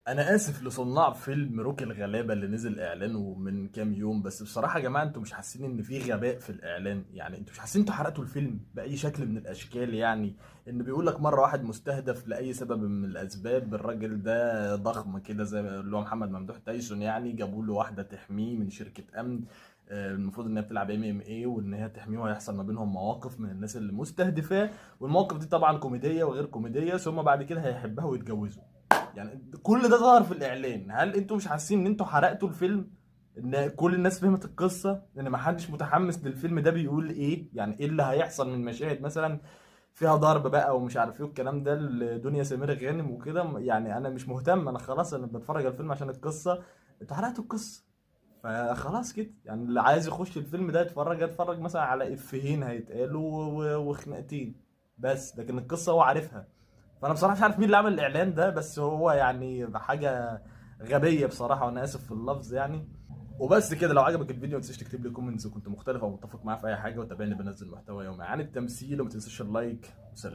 انا اسف لصناع فيلم روكي الغلابه اللي نزل اعلانه من كام يوم، بس بصراحه يا جماعه انتوا مش حاسين ان في غباء في الاعلان؟ يعني انتوا مش حاسين انتوا حرقتوا الفيلم باي شكل من الاشكال؟ يعني ان بيقول لك مره واحد مستهدف لاي سبب من الاسباب، الراجل ده ضخم كده زي اللي هو محمد ممدوح تايسون، يعني جابوا له واحده تحميه من شركه امن. المفروض ان هي بتلعب MMA وان هي تحميه، وهيحصل ما بينهم مواقف من الناس اللي مستهدفاه، والمواقف دي طبعا كوميديه وغير كوميديه، ثم بعد كده هيحبها ويتجوزوا. يعني كل ده ظهر في الاعلان. هل انتوا مش حاسين ان انتوا حرقتوا الفيلم؟ ان كل الناس فهمت القصه، ان ما حدش متحمس للفيلم ده بيقول ايه، يعني ايه اللي هيحصل من مشاهد مثلا فيها ضرب بقى ومش عارف ايه والكلام ده لدنيا سمير غانم وكده؟ يعني انا مش مهتم، انا خلاص انا بتفرج على الفيلم عشان القصه. انتوا حرقتوا القصه، فخلاص كده. يعني اللي عايز يخش الفيلم ده يتفرج مثلا على افيهين هيتقالوا وخناقتين بس، لكن القصه هو عارفها. فانا بصراحه مش عارف مين اللي عمل الاعلان ده، بس هو يعني حاجه غبيه بصراحه، وانا اسف في اللفظ يعني. وبس كده. لو عجبك الفيديو ما تنساش تكتب لي كومنتس وكنت مختلف او متفق معاه في اي حاجه، وتابعني بنزل محتوى يومي عن التمثيل، وما تنساش اللايك. وسلام.